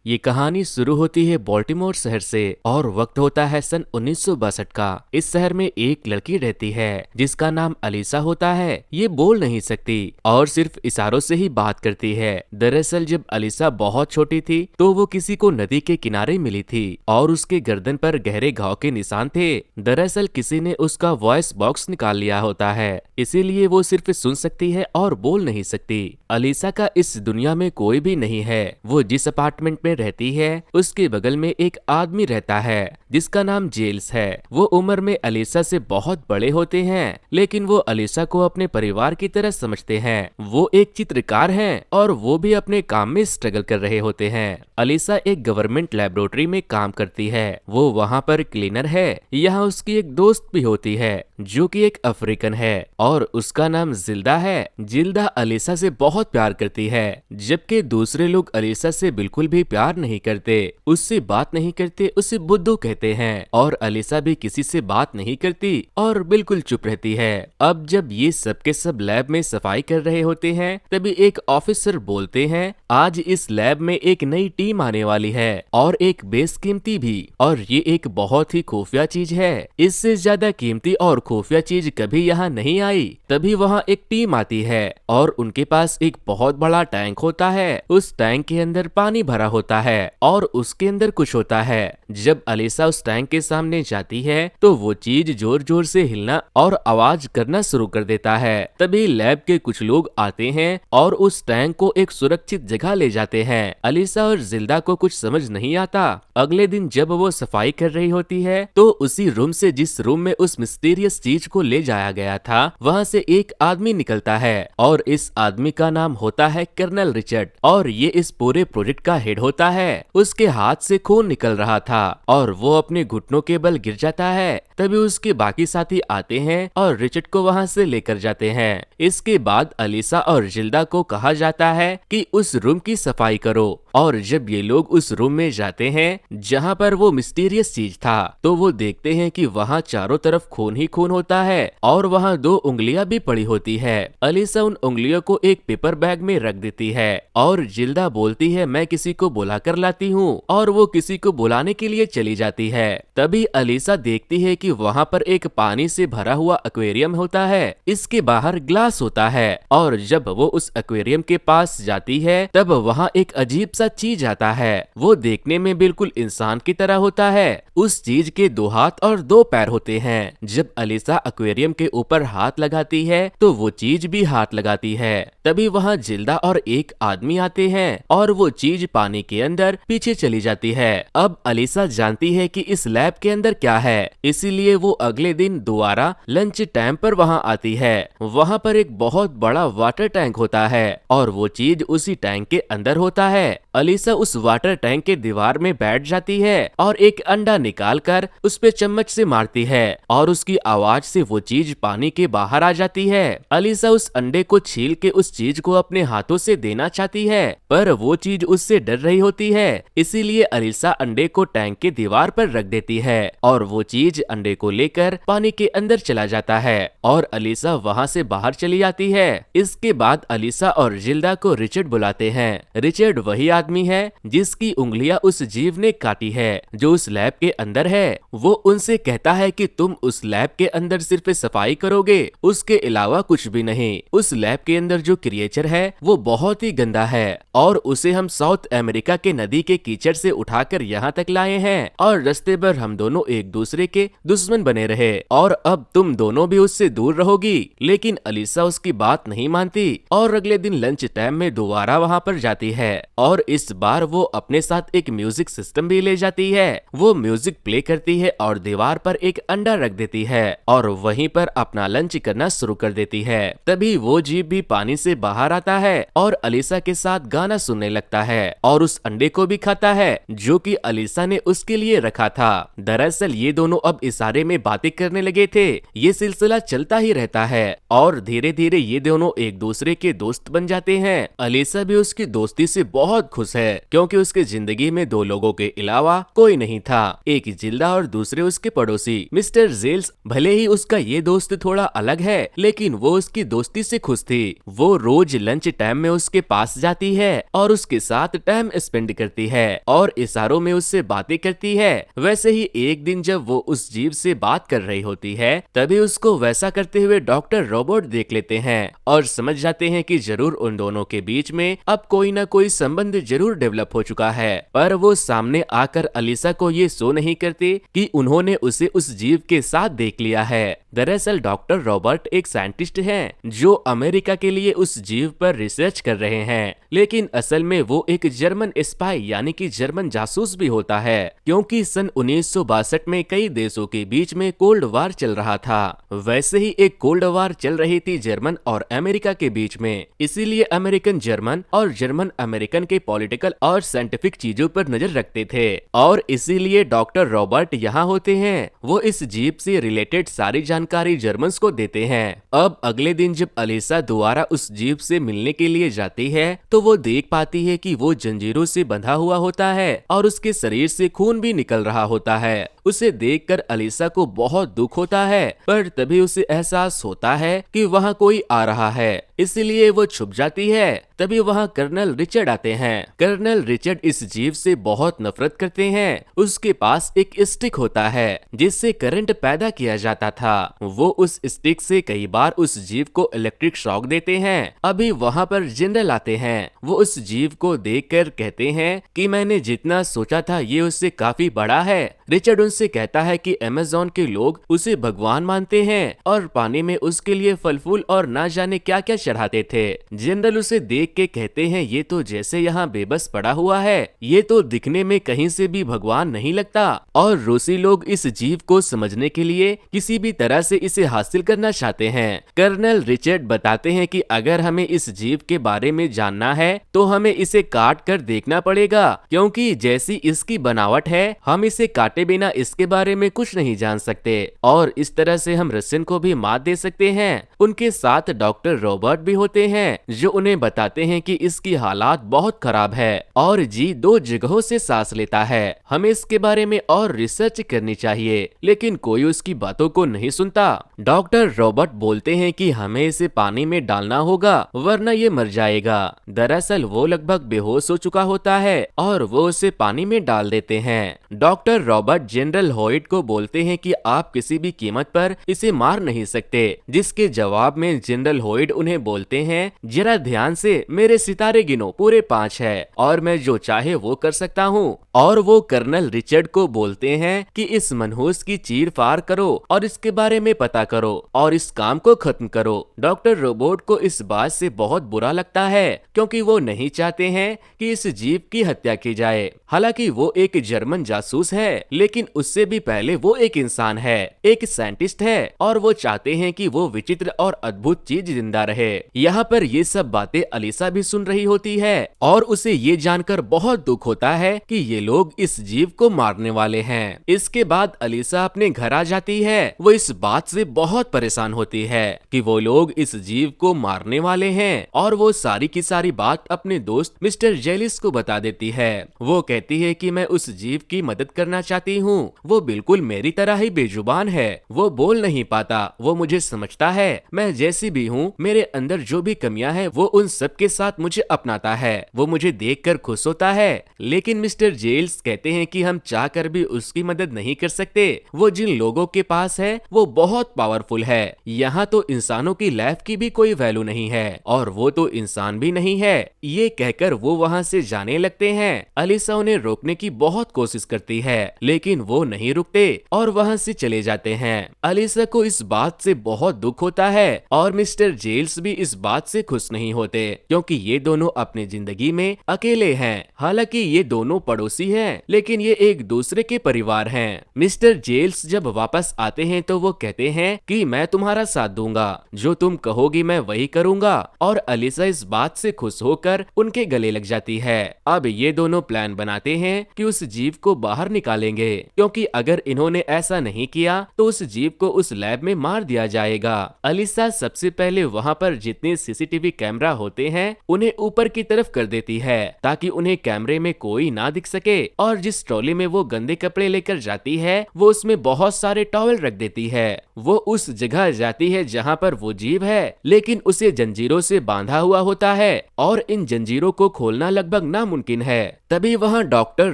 ये कहानी शुरू होती है बॉल्टिमोर शहर से और वक्त होता है सन 1962 का। इस शहर में एक लड़की रहती है जिसका नाम अलीसा होता है। ये बोल नहीं सकती और सिर्फ इशारों से ही बात करती है। दरअसल जब अलीसा बहुत छोटी थी तो वो किसी को नदी के किनारे मिली थी और उसके गर्दन पर गहरे घाव के निशान थे। दरअसल किसी ने उसका वॉइस बॉक्स निकाल लिया होता है, इसीलिए वो सिर्फ सुन सकती है और बोल नहीं सकती। अलीसा का इस दुनिया में कोई भी नहीं है। वो जिस अपार्टमेंट में रहती है उसके बगल में एक आदमी रहता है जिसका नाम जेल्स है। वो उम्र में अलीसा से बहुत बड़े होते हैं, लेकिन वो अलीसा को अपने परिवार की तरह समझते हैं। वो एक चित्रकार हैं और वो भी अपने काम में स्ट्रगल कर रहे होते हैं। अलीसा एक गवर्नमेंट लेबोरेटरी में काम करती है। वो वहाँ पर क्लीनर है। यहाँ उसकी एक दोस्त भी होती है जो कि एक अफ्रीकन है और उसका नाम जिल्दा है। जिल्दा अलीसा से बहुत प्यार करती है, जबकि दूसरे लोग अलीसा से बिल्कुल भी प्यार नहीं करते, उससे बात नहीं करते, उसे बुद्धू कहते हैं। और अलीसा भी किसी से बात नहीं करती और बिल्कुल चुप रहती है। अब जब ये सब के सब लैब में सफाई कर रहे होते हैं तभी एक ऑफिसर बोलते हैं, आज इस लैब में एक नई टीम आने वाली है और एक बेशकीमती भी, और ये एक बहुत ही खुफिया चीज है। इससे ज्यादा कीमती और खुफिया चीज कभी यहाँ नहीं आई। तभी वहाँ एक टीम आती है और उनके पास एक बहुत बड़ा टैंक होता है। उस टैंक के अंदर पानी भरा होता है और उसके अंदर कुछ होता है। जब अलीसा उस टैंक के सामने जाती है तो वो चीज जोर जोर से हिलना और आवाज करना शुरू कर देता है। तभी लैब के कुछ लोग आते हैं और उस टैंक को एक सुरक्षित जगह ले जाते हैं। अलीसा और जिल्दा को कुछ समझ नहीं आता। अगले दिन जब वो सफाई कर रही होती है तो उसी रूम से जिस रूम में उस मिस्टीरियस चीज को ले जाया गया था वहाँ से एक आदमी निकलता है और इस आदमी का नाम होता है कर्नल रिचर्ड और ये इस पूरे प्रोजेक्ट का हेड होता है। उसके हाथ से खून निकल रहा था और वो अपने घुटनों के बल गिर जाता है। तभी उसके बाकी साथी आते हैं और रिचर्ड को वहाँ से लेकर जाते हैं। इसके बाद अलीसा और जिल्दा को कहा जाता है कि उस रूम की सफाई करो। और जब ये लोग उस रूम में जाते हैं जहाँ पर वो मिस्टीरियस चीज था तो वो देखते हैं कि वहाँ चारों तरफ खून ही खून होता है और वहाँ 2 उंगलियां भी पड़ी होती है। अलीसा उन उंगलियों को एक पेपर बैग में रख देती है और जिल्दा बोलती है मैं किसी को बुला कर लाती हूँ और वो किसी को बुलाने के लिए चली जाती है। तभी अलीसा देखती है कि वहाँ पर एक पानी से भरा हुआ एक्वेरियम होता है। इसके बाहर ग्लास होता है और जब वो उस एक्वेरियम के पास जाती है तब वहाँ एक अजीब सा चीज आता है। वो देखने में बिल्कुल इंसान की तरह होता है। उस चीज के 2 हाथ और 2 पैर होते हैं। जब अलीसा एक्वेरियम के ऊपर हाथ लगाती है तो वो चीज भी हाथ लगाती है। तभी वहाँ जिल्दा और एक आदमी आते हैं और वो चीज पानी के अंदर पीछे चली जाती है। अब अलीसा जानती है कि इस लैब के अंदर क्या है, इसीलिए वो अगले दिन दोबारा लंच टाइम पर वहाँ आती है। वहाँ पर एक बहुत बड़ा वाटर टैंक होता है और वो चीज उसी टैंक के अंदर होता है। अलीसा उस वाटर टैंक के दीवार में बैठ जाती है और एक अंडा निकालकर उस पे चम्मच से मारती है और उसकी आवाज से वो चीज पानी के बाहर आ जाती है। अलीसा उस अंडे को छील के उस चीज को अपने हाथों से देना चाहती है पर वो चीज उससे डर रही होती है, इसीलिए अलीसा अंडे को टैंक के दीवार पर रख देती है और वो चीज अंडे को लेकर पानी के अंदर चला जाता है और अलीसा वहाँ से बाहर चली जाती है। इसके बाद अलीसा और जिल्दा को रिचर्ड बुलाते हैं। रिचर्ड वही आदमी है जिसकी उंगलियां उस जीव ने काटी है जो उस लैब के अंदर है। वो उनसे कहता है कि तुम उस लैब के अंदर सिर्फ सफाई करोगे, उसके अलावा कुछ भी नहीं। उस लैब के अंदर जो क्रिएचर है वो बहुत ही गंदा है और उसे हम साउथ अमेरिका के नदी के कीचड़ से उठाकर यहाँ तक लाए हैं और रास्ते पर हम दोनों एक दूसरे के दुश्मन बने रहे और अब तुम दोनों भी उससे दूर रहोगी। लेकिन अलीसा उसकी बात नहीं मानती और अगले दिन लंच टाइम में दोबारा वहाँ पर जाती है और इस बार वो अपने साथ एक म्यूजिक सिस्टम भी ले जाती है। वो म्यूजिक प्ले करती है और दीवार पर एक अंडा रख देती है और वहीं पर अपना लंच करना शुरू कर देती है। तभी वो जीव भी पानी से बाहर आता है और अलीसा के साथ गाना सुनने लगता है और उस अंडे को भी खाता है जो कि अलीसा ने उसके लिए रखा था। दरअसल ये दोनों अब इस सारे में बातें करने लगे थे। ये सिलसिला चलता ही रहता है और धीरे धीरे ये दोनों एक दूसरे के दोस्त बन जाते हैं। अलीसा भी उसकी दोस्ती से बहुत खुश है क्योंकि उसकी जिंदगी में दो लोगों के अलावा कोई नहीं था, एक जिल्दा और दूसरे उसके पड़ोसी मिस्टर जेल्स। भले ही उसका ये दोस्त थोड़ा अलग है लेकिन वो उसकी दोस्ती से खुश थी। वो रोज लंच टाइम में उसके पास जाती है और उसके साथ टाइम स्पेंड करती है और इशारों में उससे बातें करती है। वैसे ही एक दिन जब वो उस जीव से बात कर रही होती है तभी उसको वैसा करते हुए डॉक्टर रॉबर्ट देख लेते हैं और समझ जाते हैं कि जरूर उन दोनों के बीच में अब कोई ना कोई संबंध जरूर डेवलप हो चुका है। पर वो सामने आकर अलीसा को ये शो नहीं करते कि उन्होंने उसे उस जीव के साथ देख लिया है। दरअसल डॉक्टर रॉबर्ट एक साइंटिस्ट हैं जो अमेरिका के लिए उस जीव पर रिसर्च कर रहे हैं, लेकिन असल में वो एक जर्मन स्पाई यानी कि जर्मन जासूस भी होता है क्योंकि सन 1962 में कई देशों के बीच में कोल्ड वार चल रहा था। वैसे ही एक कोल्ड वार चल रही थी जर्मन और अमेरिका के बीच में, इसीलिए अमेरिकन जर्मन और जर्मन अमेरिकन के पॉलिटिकल और साइंटिफिक चीजों पर नजर रखते थे और इसीलिए डॉक्टर रॉबर्ट यहाँ होते हैं। वो इस जीव से रिलेटेड सारी जानकारी जर्मन्स को देते हैं। अब अगले दिन जब अलीसा दोबारा उस जीव से मिलने के लिए जाती है तो वो देख पाती है कि वो जंजीरों से बंधा हुआ होता है और उसके शरीर से खून भी निकल रहा होता है। उसे देखकर अलीसा को बहुत दुख होता है, पर तभी उसे एहसास होता है कि वहाँ कोई आ रहा है, इसलिए वो छुप जाती है। तभी वहाँ कर्नल रिचर्ड आते हैं। कर्नल रिचर्ड इस जीव से बहुत नफरत करते हैं। उसके पास एक स्टिक होता है जिससे करंट पैदा किया जाता था। वो उस स्टिक से कई बार उस जीव को इलेक्ट्रिक शॉक देते हैं। अभी वहाँ पर जनरल आते हैं। वो उस जीव को देखकर कहते हैं कि मैंने जितना सोचा था ये उससे काफी बड़ा है। रिचर्ड उनसे कहता है कि अमेज़न के लोग उसे भगवान मानते हैं और पानी में उसके लिए फल फूल और ना जाने क्या क्या चढ़ाते थे। जनरल उसे देख के कहते हैं ये तो जैसे यहाँ बेबस पड़ा हुआ है, ये तो दिखने में कहीं से भी भगवान नहीं लगता। और रूसी लोग इस जीव को समझने के लिए किसी भी तरह से इसे हासिल करना चाहते हैं। कर्नल रिचर्ड बताते हैं कि अगर हमें इस जीव के बारे में जानना है तो हमें इसे काट कर देखना पड़ेगा, क्योंकि जैसी इसकी बनावट है हम इसे काटे बिना इसके बारे में कुछ नहीं जान सकते और इस तरह से हम रशियन को भी मात दे सकते हैं। उनके साथ डॉक्टर रॉबर्ट भी होते हैं जो उन्हें बताते हैं कि इसकी हालात बहुत खराब है और जी 2 जगहों से सांस लेता है, हमें इसके बारे में और रिसर्च करनी चाहिए, लेकिन कोई उसकी बातों को नहीं सुनता। डॉक्टर रॉबर्ट बोलते हैं कि हमें इसे पानी में डालना होगा वरना ये मर जाएगा। दरअसल वो लगभग बेहोश हो चुका होता है और वो उसे पानी में डाल देते हैं। डॉक्टर रॉबर्ट जनरल हॉयट को बोलते हैं कि आप किसी भी कीमत पर इसे मार नहीं सकते, जिसके जवाब में जनरल हॉयट उन्हें बोलते हैं जरा ध्यान से मेरे सितारे गिनो, पूरे 5 है और मैं जो चाहे वो कर सकता हूँ। और वो कर्नल रिचर्ड को बोलते हैं कि इस मनहूस की चीर फाड़ करो और इसके बारे में पता करो और इस काम को खत्म करो। डॉक्टर रॉबर्ट को इस बात से बहुत बुरा लगता है क्योंकि वो नहीं चाहते हैं कि इस जीव की हत्या की जाए। हालांकि वो एक जर्मन जासूस है, लेकिन उससे भी पहले वो एक इंसान है, एक साइंटिस्ट है और वो चाहते हैं कि वो विचित्र और अद्भुत चीज जिंदा रहे। यहाँ पर ये सब बातें अलीसा भी सुन रही होती है और उसे ये जानकर बहुत दुख होता है कि ये लोग इस जीव को मारने वाले हैं। इसके बाद अलीसा अपने घर आ जाती है। वो इस बात से बहुत परेशान होती है कि वो लोग इस जीव को मारने वाले हैं और वो सारी की सारी बात अपने दोस्त मिस्टर जेलिस को बता देती है। वो कहती है कि मैं उस जीव की मदद करना चाहती हूँ, वो बिल्कुल मेरी तरह ही बेजुबान है, वो बोल नहीं पाता, वो मुझे समझता है, मैं जैसी भी हूँ, मेरे अंदर जो भी कमियां हैं वो उन सब के साथ मुझे अपनाता है, वो मुझे देखकर खुश होता है। लेकिन मिस्टर जेल्स कहते हैं कि हम चाहकर भी उसकी मदद नहीं कर सकते, वो जिन लोगों के पास है वो बहुत पावरफुल है, यहाँ तो इंसानों की लाइफ की भी कोई वैल्यू नहीं है और वो तो इंसान भी नहीं है। ये कहकर वो वहाँ से जाने लगते हैं। अलीसा उन्हें रोकने की बहुत कोशिश करती है लेकिन वो नहीं रुकते और वहाँ से चले जाते हैं। अलीसा को इस बात से बहुत दुख होता है और मिस्टर जेल्स भी इस बात से खुश नहीं होते क्योंकि ये दोनों अपनी जिंदगी में अकेले हैं। हालांकि ये दोनों पड़ोसी हैं, लेकिन ये एक दूसरे के परिवार हैं। मिस्टर जेल्स जब वापस आते हैं तो वो कहते हैं कि मैं तुम्हारा साथ दूंगा, जो तुम कहोगी मैं वही करूंगा। और अलीसा इस बात से खुश होकर उनके गले लग जाती है। अब ये दोनों प्लान बनाते हैं कि उस जीव को बाहर निकालेंगे, क्योंकि अगर इन्होंने ऐसा नहीं किया तो उस जीव को उस लैब में मार दिया जाएगा। अलीसा सबसे पहले वहाँ पर जितने सीसीटीवी कैमरा होते हैं उन्हें ऊपर की तरफ कर देती है ताकि उन्हें कैमरे में कोई ना दिख सके। और जिस ट्रॉली में वो गंदे कपड़े लेकर जाती है वो उसमें बहुत सारे टॉवल रख देती है। वो उस जगह जाती है जहाँ पर वो जीव है, लेकिन उसे जंजीरों से बांधा हुआ होता है और इन जंजीरों को खोलना लगभग नामुमकिन है। तभी वहाँ डॉक्टर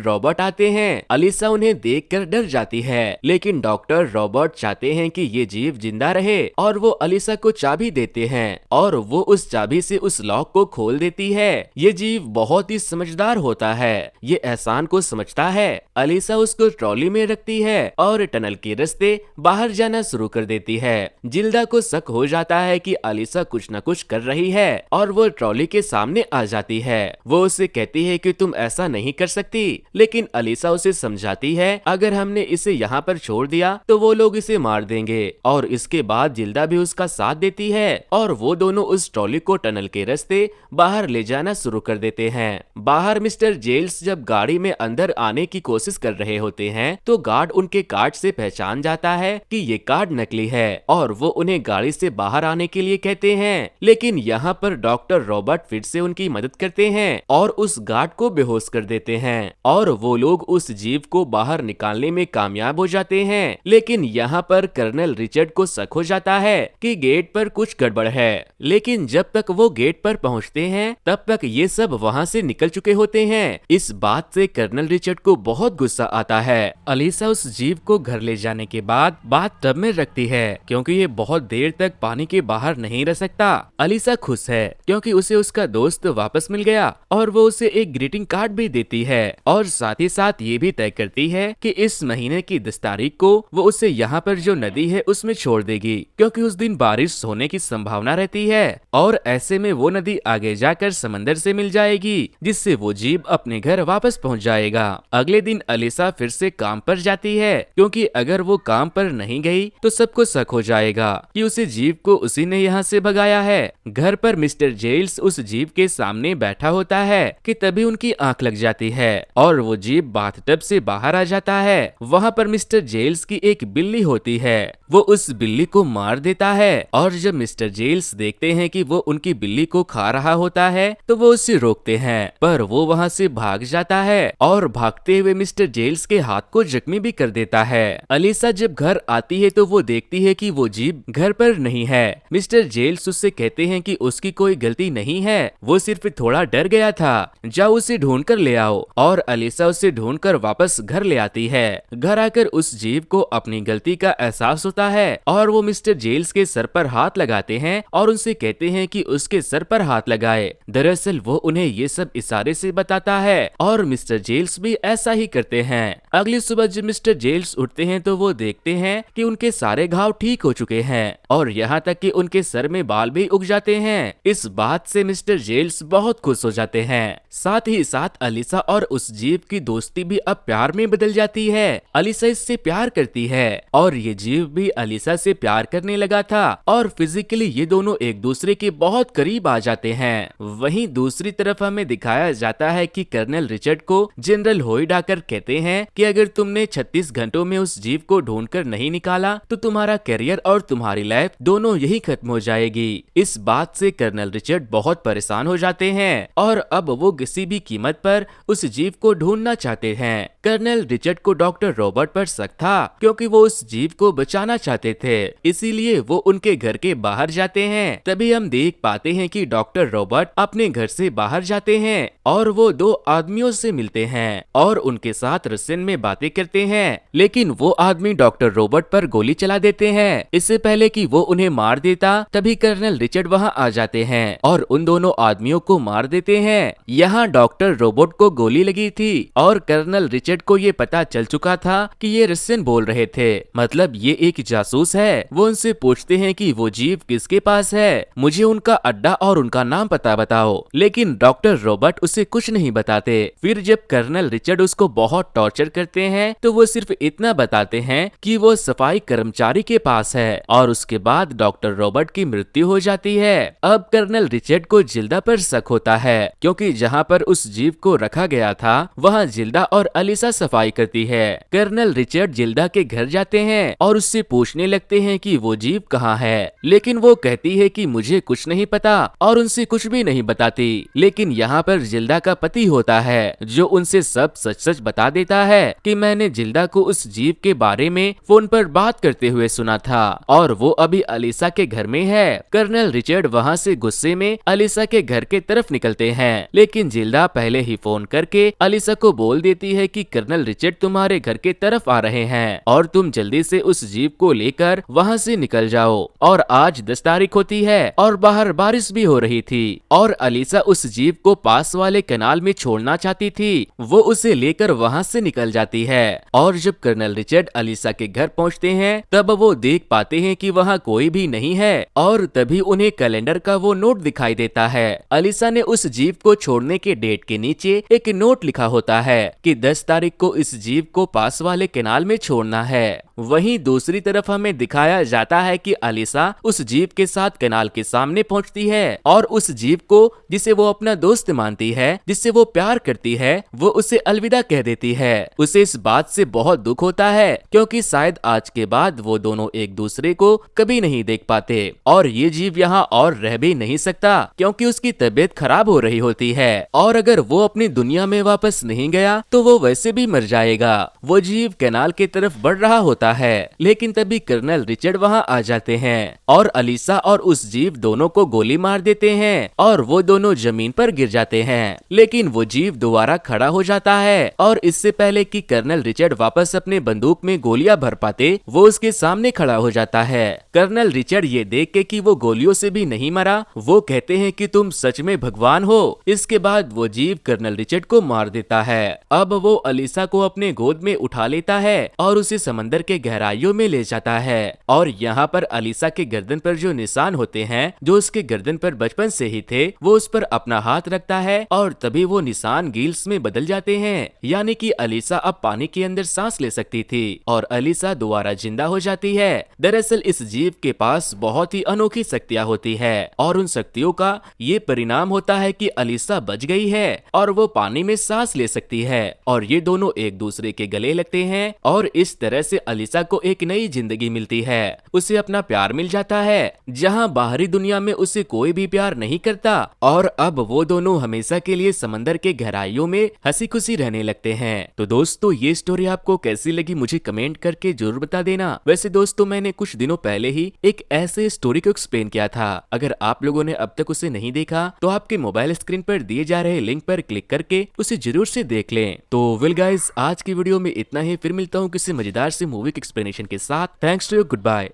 रॉबर्ट आते हैं। अलीसा उन्हें देखकर डर जाती है, लेकिन डॉक्टर रॉबर्ट चाहते हैं कि ये जीव जिंदा रहे और वो अलीसा को चाबी देते हैं और वो उस चाबी से उस लॉक को खोल देती है। ये जीव बहुत ही समझदार होता है, ये एहसान को समझता है। अलीसा उसको ट्रॉली में रखती है और टनल के रास्ते बाहर जाना शुरू कर देती है। जिल्दा को शक हो जाता है कि अलीसा कुछ न कुछ कर रही है और वो ट्रॉली के सामने आ जाती है। वो उसे कहती है कि तुम ऐसा नहीं कर सकती, लेकिन अलीसा उसे समझाती है अगर हमने इसे यहाँ पर छोड़ दिया तो वो लोग इसे मार देंगे। और इसके बाद जिल्दा भी उसका साथ देती है और वो दोनों उस ट्रॉली को टनल के रास्ते बाहर ले जाना शुरू कर देते हैं। बाहर मिस्टर जेल्स जब गाड़ी में अंदर आने की कोशिश कर रहे होते हैं तो गार्ड उनके कार्ड से पहचान जाता है कि ये कार्ड नकली है और वो उन्हें गाड़ी से बाहर आने के लिए कहते हैं। लेकिन यहाँ पर डॉक्टर रॉबर्ट फिर से उनकी मदद करते हैं और उस गार्ड को बेहोश कर देते हैं और वो लोग उस जीव को बाहर निकालने में कामयाब हो जाते हैं। लेकिन यहाँ पर कर्नल रिचर्ड को शक हो जाता है कि गेट पर कुछ गड़बड़ है, लेकिन जब तक वो गेट पर पहुँचते हैं तब तक ये सब वहाँ से निकल चुके होते हैं। इस बात से कर्नल रिचर्ड को बहुत गुस्सा आता है। अलीसा उस जीव को घर ले जाने के बाद बाथ टब में रखती है क्योंकि ये बहुत देर तक पानी के बाहर नहीं रह सकता। अलीसा खुश है क्योंकि उसे उसका दोस्त वापस मिल गया और वो उसे एक ग्रीटिंग कार्ड भी देती है और साथ ही साथ ये भी तय करती है कि इस महीने की 10 तारीख को वो उसे यहाँ पर जो नदी है उसमें छोड़ देगी, क्योंकि उस दिन बारिश होने की संभावना रहती है और ऐसे में वो नदी आगे जाकर समंदर से मिल जाएगी, जिससे वो जीव अपने घर वापस पहुँच जाएगा। अगले दिन अलीसा फिर से काम पर जाती है क्योंकि अगर वो काम पर नहीं गई तो सबको शक हो जाएगा कि उसे जीव को उसी ने यहाँ से भगाया है। घर पर मिस्टर जेल्स उस जीव के सामने बैठा होता है कि तभी उनकी आंख लग जाती है और वो जीव बाथटब से बाहर आ जाता है। वहाँ पर मिस्टर जेल्स की एक बिल्ली होती है, वो उस बिल्ली को मार देता है और जब मिस्टर जेल्स देखते हैं कि वो उनकी बिल्ली को खा रहा होता है तो वो उसे रोकते हैं, पर वो वहाँ से भाग जाता है और भागते हुए मिस्टर जेल्स के हाथ को जख्मी भी कर देता है। अलीसा जब घर आती है तो वो देखती है कि वो जीव घर पर नहीं है। मिस्टर जेल्स उससे कहते हैं कि उसकी कोई गलती नहीं है, वो सिर्फ थोड़ा डर गया था, जाओ उसे ढूंढ कर ले आओ। और अलीसा उसे ढूंढकर वापस घर ले आती है। घर आकर उस जीव को अपनी गलती का एहसास होता है और वो मिस्टर जेल्स के सर पर हाथ लगाते हैं और उनसे कहते हैं कि उसके सर पर हाथ लगाए। दरअसल वो उन्हें ये सब इशारे से बताता है और मिस्टर जेल्स भी ऐसा ही करते हैं। अगली सुबह जब मिस्टर जेल्स उठते हैं तो वो देखते हैं कि उनके सारे घाव ठीक हो चुके हैं और यहाँ तक कि उनके सर में बाल भी उग जाते हैं। इस बात से मिस्टर जेल्स बहुत खुश हो जाते हैं। साथ ही साथ अलीसा और उस जीव की दोस्ती भी अब प्यार में बदल जाती है। अलीसा इससे प्यार करती है और ये जीव भी अलीसा से प्यार करने लगा था और फिजिकली ये दोनों एक दूसरे के बहुत करीब आ जाते हैं। वहीं दूसरी तरफ हमें दिखाया जाता है कि कर्नल रिचर्ड को जनरल होइड आकर कहते हैं कि अगर तुमने 36 घंटों में उस जीव को ढूंढकर नहीं निकाला तो तुम्हारा करियर और तुम्हारी लाइफ दोनों यही खत्म हो जाएगी। इस बात से कर्नल रिचर्ड बहुत परेशान हो जाते हैं और अब वो किसी भी कीमत पर उस जीव को ढूंढना चाहते हैं। कर्नल रिचर्ड को डॉक्टर रॉबर्ट पर शक था क्योंकि वो उस जीव को बचाना चाहते थे, इसीलिए वो उनके घर के बाहर जाते हैं। तभी हम देख पाते हैं कि डॉक्टर रॉबर्ट अपने घर से बाहर जाते हैं और वो 2 आदमियों से मिलते हैं और उनके साथ रशियन में बातें करते हैं, लेकिन वो आदमी डॉक्टर रॉबर्ट पर गोली चला देते हैं। इससे पहले कि वो उन्हें मार देता तभी कर्नल रिचर्ड वहाँ आ जाते हैं और उन दोनों आदमियों को मार देते हैं। यहाँ डॉक्टर रोबोट रोबोट को गोली लगी थी और कर्नल रिचर्ड को ये पता चल चुका था कि ये रशियन बोल रहे थे, मतलब ये एक जासूस है। वो उनसे पूछते हैं कि वो जीव किसके पास है, मुझे उनका अड्डा और उनका नाम पता बताओ। लेकिन डॉक्टर रॉबर्ट उसे कुछ नहीं बताते। फिर जब कर्नल रिचर्ड उसको बहुत टॉर्चर करते हैं तो वो सिर्फ इतना बताते हैं कि वो सफाई कर्मचारी के पास है और उसके बाद डॉक्टर रॉबर्ट की मृत्यु हो जाती है। अब कर्नल रिचर्ड को जिल्दा पर शक होता है क्योंकि जहाँ पर उस जीव को रखा गया था वहाँ जिल्दा और अलीसा सफाई करती है। कर्नल रिचर्ड जिल्दा के घर जाते हैं और उससे पूछने लगते हैं कि वो जीव कहाँ है, लेकिन वो कहती है कि मुझे कुछ नहीं पता और उनसे कुछ भी नहीं बताती। लेकिन यहाँ पर जिल्दा का पति होता है जो उनसे सब सच सच बता देता है कि मैंने जिल्दा को उस जीव के बारे में फोन पर बात करते हुए सुना था और वो अभी अलीसा के घर में है। कर्नल रिचर्ड वहाँ से गुस्से में अलीसा के घर के तरफ निकलते हैं, लेकिन जिल्दा पहले ही फोन करके अलीसा को बोल देती है कि कर्नल रिचर्ड तुम्हारे घर के तरफ आ रहे हैं और तुम जल्दी से उस जीव को लेकर वहाँ से निकल जाओ। और आज 10 तारीख होती है और बाहर बारिश भी हो रही थी और अलीसा उस जीव को पास वाले कैनाल में छोड़ना चाहती थी। वो उसे लेकर वहाँ से निकल जाती है और जब कर्नल रिचर्ड अलीसा के घर पहुँचते हैं तब वो देख पाते हैं कि वहाँ कोई भी नहीं है और तभी उन्हें कैलेंडर का वो नोट दिखाई देता है। अलीसा ने उस जीव को छोड़ने के डेट के नीचे एक नोट लिखा होता है कि 10 तारीख को इस जीव को पास वाले कैनाल में छोड़ना है। वहीं दूसरी तरफ हमें दिखाया जाता है कि अलीसा उस जीव के साथ कैनाल के सामने पहुंचती है और उस जीव को जिसे वो अपना दोस्त मानती है, जिससे वो प्यार करती है, वो उसे अलविदा कह देती है। उसे इस बात से बहुत दुख होता है क्योंकि शायद आज के बाद वो दोनों एक दूसरे को कभी नहीं देख पाते और ये जीव यहाँ और रह भी नहीं सकता क्योंकि उसकी तबीयत खराब हो रही होती है और अगर वो अपनी दुनिया में वापस नहीं गया तो वो वैसे भी मर जाएगा। वो जीव कैनाल की तरफ बढ़ रहा होता है, लेकिन तभी कर्नल रिचर्ड वहाँ आ जाते हैं और अलीसा और उस जीव दोनों को गोली मार देते हैं और वो दोनों जमीन पर गिर जाते हैं। लेकिन वो जीव दोबारा खड़ा हो जाता है और इससे पहले कि कर्नल रिचर्ड वापस अपने बंदूक में गोलियां भर पाते वो उसके सामने खड़ा हो जाता है। कर्नल रिचर्ड ये देख के कि वो गोलियों से भी नहीं मरा, वो कहते हैं कि तुम सच में भगवान हो। इसके बाद वो जीव कर्नल रिचर्ड को मार देता है। अब वो अलीसा को अपने गोद में उठा लेता है और उसे समंदर के गहराइयों में ले जाता है और यहाँ पर अलीसा के गर्दन पर जो निशान होते हैं जो उसके गर्दन पर बचपन से ही थे वो उस पर अपना हाथ रखता है और तभी वो निशान गील्स में बदल जाते हैं, यानी कि अलीसा अब पानी के अंदर सांस ले सकती थी और अलीसा दोबारा जिंदा हो जाती है। दरअसल इस जीव के पास बहुत ही अनोखी शक्तियाँ होती है और उन शक्तियों का ये परिणाम होता है कि अलीसा बच गई है और वो पानी में सांस ले सकती है और ये दोनों एक दूसरे के गले लगते हैं और इस तरह से अलीसा को एक नई जिंदगी मिलती है। उसे अपना प्यार मिल जाता है जहाँ बाहरी दुनिया में उसे कोई भी प्यार नहीं करता और अब वो दोनों हमेशा के लिए समंदर के गहराइयों में हंसी खुशी रहने लगते हैं। तो दोस्तों ये स्टोरी आपको कैसी लगी मुझे कमेंट करके जरूर बता देना। वैसे दोस्तों मैंने कुछ दिनों पहले ही एक ऐसे स्टोरी को एक्सप्लेन किया था, अगर आप लोगों ने अब तक उसे नहीं देखा तो आपके मोबाइल स्क्रीन पर दिए जा रहे लिंक पर क्लिक करके उसे जरूर से देख लें। तो वेल गाइस आज की वीडियो में इतना ही, फिर मिलता हूँ किसी मजेदार से मूवी के एक्सप्लेनेशन के साथ। Thanks to you, good bye.